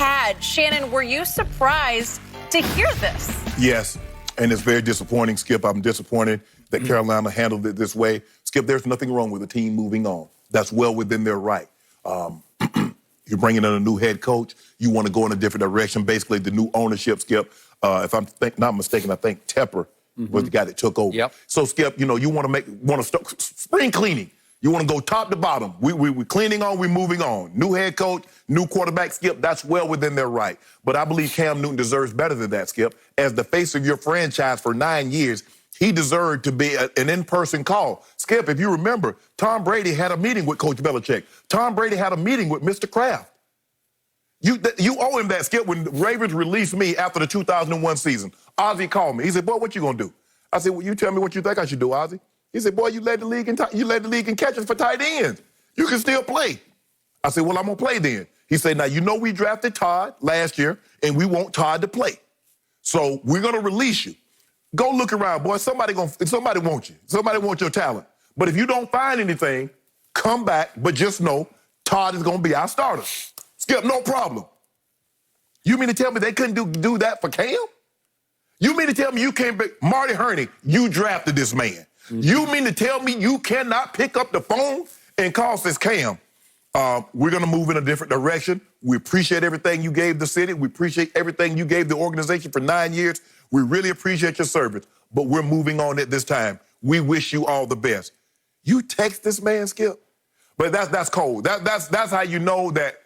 had. Shannon, were you surprised to hear this? Yes, and it's very disappointing, Skip. I'm disappointed that Carolina handled it this way. Skip, there's nothing wrong with the team moving on. That's well within their right. You're bringing in a new head coach. You want to go in a different direction. Basically, the new ownership, Skip, if I'm not mistaken, I think Tepper was the guy that took over. Yep. So, Skip, you know, you want to start spring cleaning. You want to go top to bottom. We're cleaning on, we're moving on. New head coach, new quarterback, Skip, that's well within their right. But I believe Cam Newton deserves better than that, Skip. As the face of your franchise for 9 years, he deserved to be an in-person call. Skip, if you remember, Tom Brady had a meeting with Coach Belichick. Tom Brady had a meeting with Mr. Kraft. You owe him that, Skip. When the Ravens released me after the 2001 season, Ozzie called me. He said, boy, what you going to do? I said, well, you tell me what you think I should do, Ozzie. He said, boy, you led the league in catches for tight ends. You can still play. I said, well, I'm going to play then. He said, now, you know we drafted Todd last year, and we want Todd to play. So we're going to release you. Go look around, boy. Somebody wants you. Somebody wants your talent. But if you don't find anything, come back. But just know Todd is going to be our starter. Skip, no problem. You mean to tell me they couldn't do that for Cam? You mean to tell me you can't be Marty Herney, you drafted this man. You mean to tell me you cannot pick up the phone and call says, Cam, we're going to move in a different direction. We appreciate everything you gave the city. We appreciate everything you gave the organization for 9 years. We really appreciate your service, but we're moving on at this time. We wish you all the best. You text this man, Skip? But that's cold. That's how you know that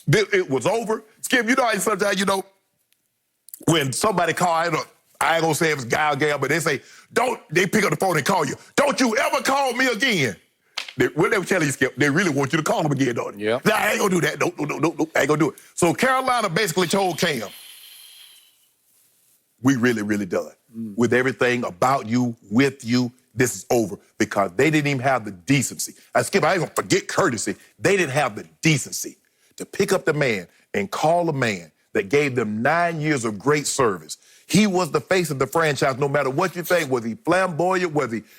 it was over. Skip, you know how sometimes, you know, when somebody call, I ain't gonna say it was guy or gal, but they pick up the phone and call you. Don't you ever call me again. What they were telling you, Skip, they really want you to call them again, don't they? Yeah. Nah, I ain't gonna do that. No, I ain't gonna do it. So Carolina basically told Cam, we really, really done. With everything about you, with you, this is over. Because they didn't even have the decency. Skip, I ain't gonna forget courtesy. They didn't have the decency to pick up the man and call a man that gave them 9 years of great service. He was the face of the franchise, no matter what you think. Was he flamboyant?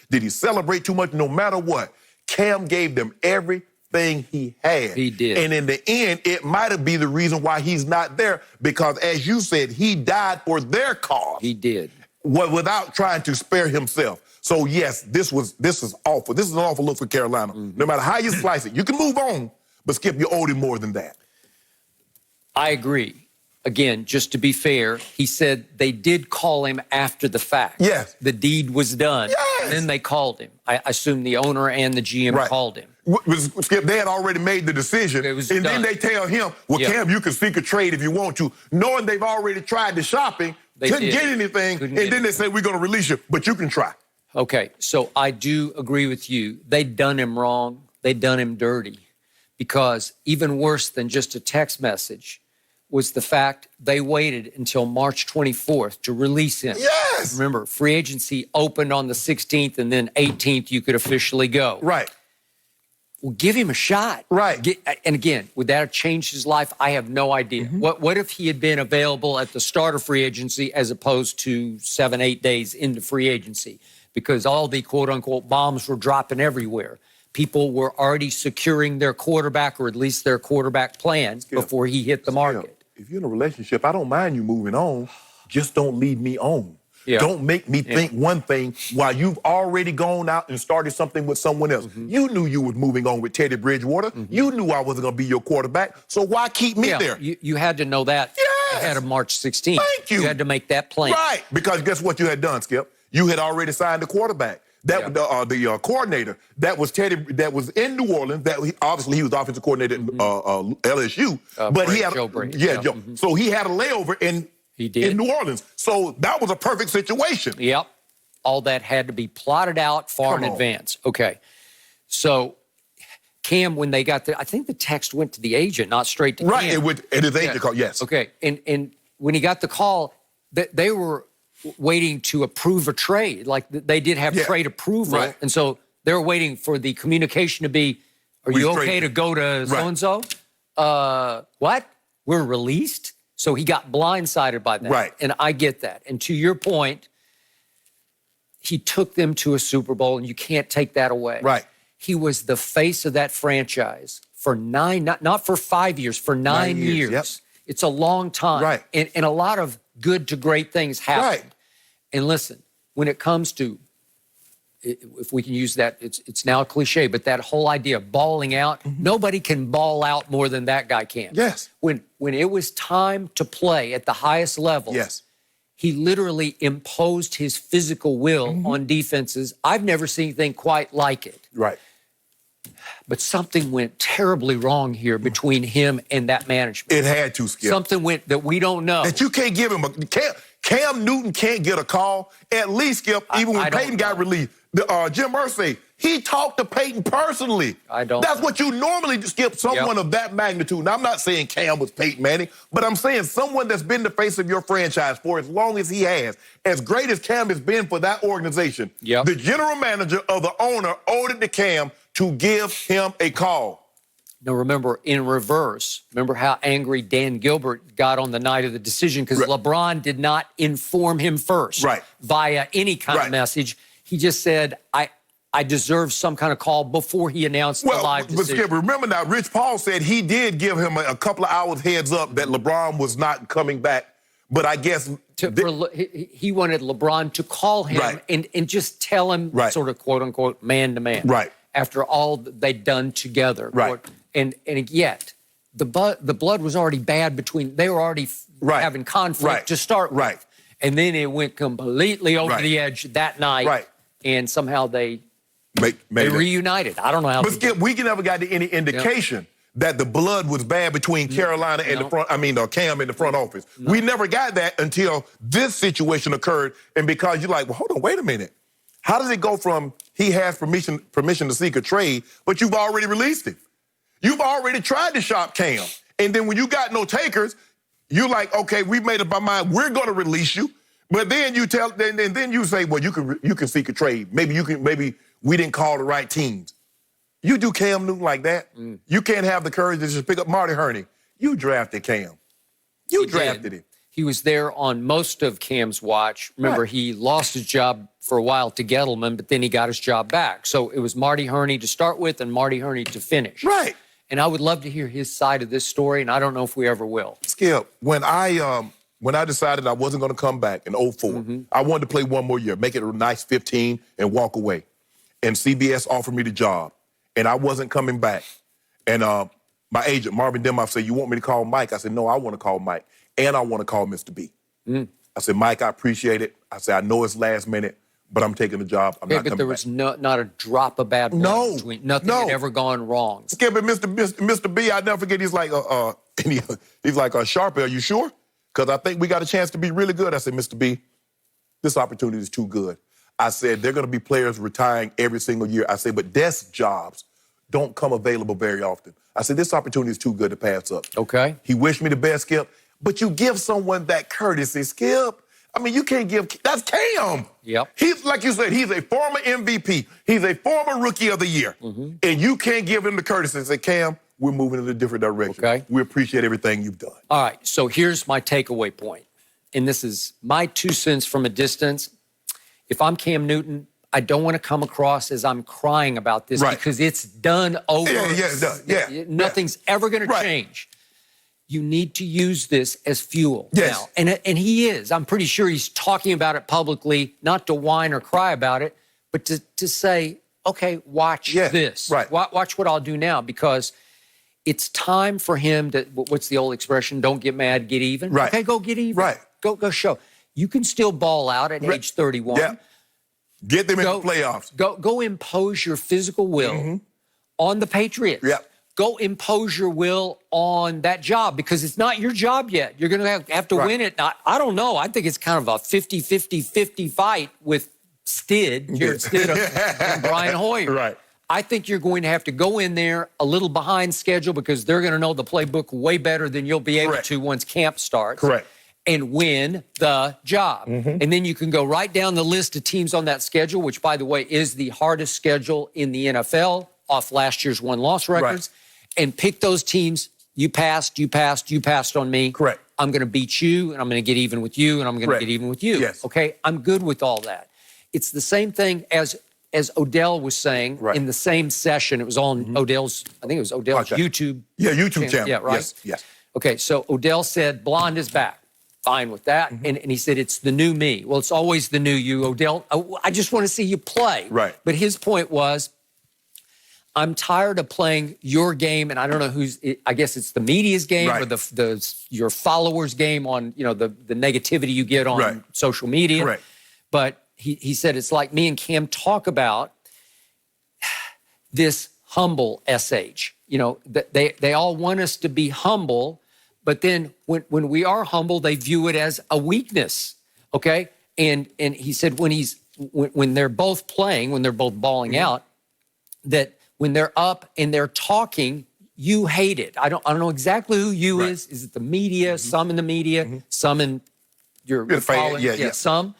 Did he celebrate too much? No matter what, Cam gave them everything he had. He did. And in the end, it might have been the reason why he's not there, because as you said, he died for their cause. He did. Without trying to spare himself. So yes, this is awful. This is an awful look for Carolina. No matter how you slice it, you can move on, but Skip, you owed him more than that. I agree. Again, just to be fair, he said they did call him after the fact. Yes. The deed was done. Yes. And then they called him. I assume the owner and the GM called him. Skip, they had already made the decision. It was and done. Then they tell him, well, Cam, you can seek a trade if you want to, knowing they've already tried the shopping, couldn't get anything, and then they say, we're going to release you, but you can try. Okay, so I do agree with you. They'd done him wrong. They'd done him dirty. Because even worse than just a text message was the fact they waited until March 24th to release him. Yes! Remember, free agency opened on the 16th, and then 18th you could officially go. Right. Well, give him a shot. Right. And again, would that have changed his life? I have no idea. What if he had been available at the start of free agency as opposed to 7, 8 days into free agency? Because all the quote-unquote bombs were dropping everywhere. People were already securing their quarterback, or at least their quarterback plan, before he hit the market. If you're in a relationship, I don't mind you moving on. Just don't lead me on. Yeah. Don't make me think one thing while you've already gone out and started something with someone else. You knew you was moving on with Teddy Bridgewater. You knew I wasn't going to be your quarterback. So why keep me there? You had to know that ahead of March 16th. Thank you. You had to make that plan. Right. Because guess what you had done, Skip? You had already signed the quarterback. The coordinator that was Teddy, that was in New Orleans. Obviously he was offensive coordinator at LSU, but he had Joe Brady. Joe. So he had a layover in New Orleans. So that was a perfect situation. Yep. All that had to be plotted out far in advance. Okay. So Cam, when they got I think the text went to the agent, not straight to Cam. Right. And his agent called. Yes. Okay. And when he got the call, they were waiting to approve a trade. Like they did have trade approval. Right. And so they're waiting for the communication to be, are you okay to go to so-and-so? What? We're released? So he got blindsided by that. Right. And I get that. And to your point, he took them to a Super Bowl, and you can't take that away. Right. He was the face of that franchise for not for 5 years, for 9 years. Yep. It's a long time. Right. And a lot of good to great things happened. Right. And listen, when it comes to, if we can use that, it's now a cliche, but that whole idea of balling out, nobody can ball out more than that guy can. Yes. When it was time to play at the highest level, Yes. he literally imposed his physical will on defenses. I've never seen anything quite like it. Right. But something went terribly wrong here between him and that management. It had to, Skip. Something went that we don't know. That you can't give him Cam Newton can't get a call. At least, Skip, even when Peyton got released, Jim Irsay, he talked to Peyton personally. That's what you normally skip, someone of that magnitude. Now, I'm not saying Cam was Peyton Manning, but I'm saying someone that's been the face of your franchise for as long as he has, as great as Cam has been for that organization, the general manager or the owner owed it to Cam to give him a call. Now, remember, in reverse, remember how angry Dan Gilbert got on the night of the decision because LeBron did not inform him first via any kind of message. He just said, I deserve some kind of call before he announced the live decision. But Skip, remember now, Rich Paul said he did give him a couple of hours heads up that LeBron was not coming back. But I guess he wanted LeBron to call him and just tell him sort of quote unquote man to man. After all that they'd done together. And yet the blood was already bad between, they were already having conflict to start with. And then it went completely over the edge that night. And somehow they reunited. I don't know how. But Skip, we never got any indication that the blood was bad between Carolina and the front, Cam in the front office. We never got that until this situation occurred. And because you're like, well, hold on, wait a minute. How does it go from he has permission to seek a trade, but you've already released him? You've already tried to shop Cam. And then when you got no takers, you're like, okay, we've made up our mind, we're going to release you. But then you then you say, well, you can seek a trade. Maybe we didn't call the right teams. You do Cam Newton like that, you can't have the courage to just pick up Marty Hurney. You drafted Cam. You drafted him. He was there on most of Cam's watch. Remember, he lost his job for a while to Gettleman, but then he got his job back. So it was Marty Hurney to start with and Marty Hurney to finish. And I would love to hear his side of this story, and I don't know if we ever will. Skip, when I decided I wasn't going to come back in 2004, I wanted to play one more year, make it a nice 15 and walk away. And CBS offered me the job, and I wasn't coming back. And my agent, Marvin Demoff, said, you want me to call Mike? I said, no, I want to call Mike, and I want to call Mr. B. I said, Mike, I appreciate it. I said, I know it's last minute, but I'm taking the job. I'm not coming back. But there was not a drop of bad blood between. Nothing had ever gone wrong. Skip it, Mr. B, I'll never forget, he's like, Sharpe, are you sure? Because I think we got a chance to be really good. I said, Mr. B, this opportunity is too good. I said, they're going to be players retiring every single year. I said, but desk jobs don't come available very often. I said, this opportunity is too good to pass up. He wished me the best, Skip. But you give someone that courtesy, Skip. I mean, you can't give, that's Cam. He's, like you said, he's a former MVP. He's a former Rookie of the Year. And you can't give him the courtesy and say, Cam, we're moving in a different direction. We appreciate everything you've done. All right, so here's my takeaway point. And this is my 2 cents from a distance. If I'm Cam Newton, I don't want to come across as I'm crying about this because it's done over. It's done. Nothing's ever going to change. You need to use this as fuel now. And he is. I'm pretty sure he's talking about it publicly, not to whine or cry about it, but to say, okay, watch this. Watch what I'll do now, because it's time for him to, what's the old expression? Don't get mad, get even. Okay, go get even. Go show. You can still ball out at age 31. Get them in the playoffs. Go impose your physical will on the Patriots. Go impose your will on that job, because it's not your job yet. You're going to have to win it. I don't know. I think it's kind of a 50-50-50 fight with Stid, Jared Stidham, and Brian Hoyer. I think you're going to have to go in there a little behind schedule, because they're going to know the playbook way better than you'll be able to once camp starts. And win the job. And then you can go right down the list of teams on that schedule, which, by the way, is the hardest schedule in the NFL off last year's win-loss records, and pick those teams. You passed on me. I'm going to beat you, and I'm going to get even with you, and I'm going to get even with you. Okay? I'm good with all that. It's the same thing as Odell was saying in the same session. It was on Odell's, I think it was Odell's YouTube. YouTube channel. Yes. Okay, so Odell said blonde is back. Fine with that. And he said, it's the new me. Well, it's always the new you, Odell. I just want to see you play. Right. But his point was, I'm tired of playing your game, and I don't know who's. I guess it's the media's game or your followers' game on the negativity you get on social media. Right. But he said it's like me and Cam talk about this humble sh. They all want us to be humble, but then when we are humble, they view it as a weakness. Okay, and he said when they're both playing, when they're both balling out, that when they're up and they're talking, you hate it. I don't know exactly who you is. Is it the media? Some in the media, some in your following, some.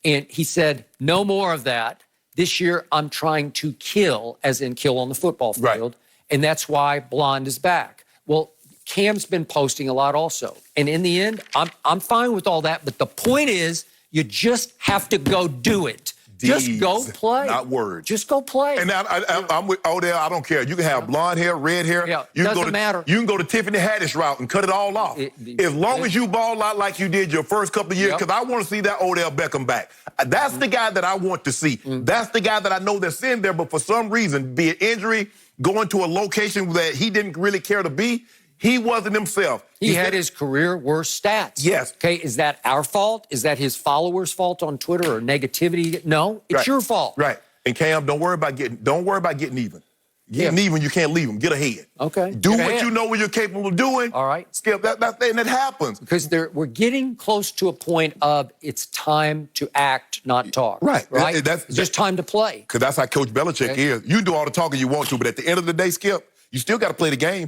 And he said, no more of that. This year, I'm trying to kill, as in kill on the football field, and that's why blonde is back. Well, Cam's been posting a lot also, and in the end, I'm fine with all that. But the point is, you just have to go do it. Just go play. Not words. Just go play. And I'm with Odell. I don't care. You can have blonde hair, red hair. Yeah, doesn't matter. You can go to Tiffany Haddish route and cut it all off. As long as you ball out like you did your first couple of years, because I want to see that Odell Beckham back. That's the guy that I want to see. That's the guy that I know that's in there, but for some reason, be it injury, going to a location that he didn't really care to be, he wasn't himself. He had his career worst stats. Yes. Okay, is that our fault? Is that his followers' fault on Twitter or negativity? No, it's your fault. Right. And Cam, don't worry about getting even. Getting even, you can't leave them. Get ahead. Okay. Do what you know what you're capable of doing. All right. Skip, and that happens. Because we're getting close to a point of it's time to act, not talk. Right. It's just time to play. Because that's how Coach Belichick is. You do all the talking you want to, but at the end of the day, Skip, you still got to play the game.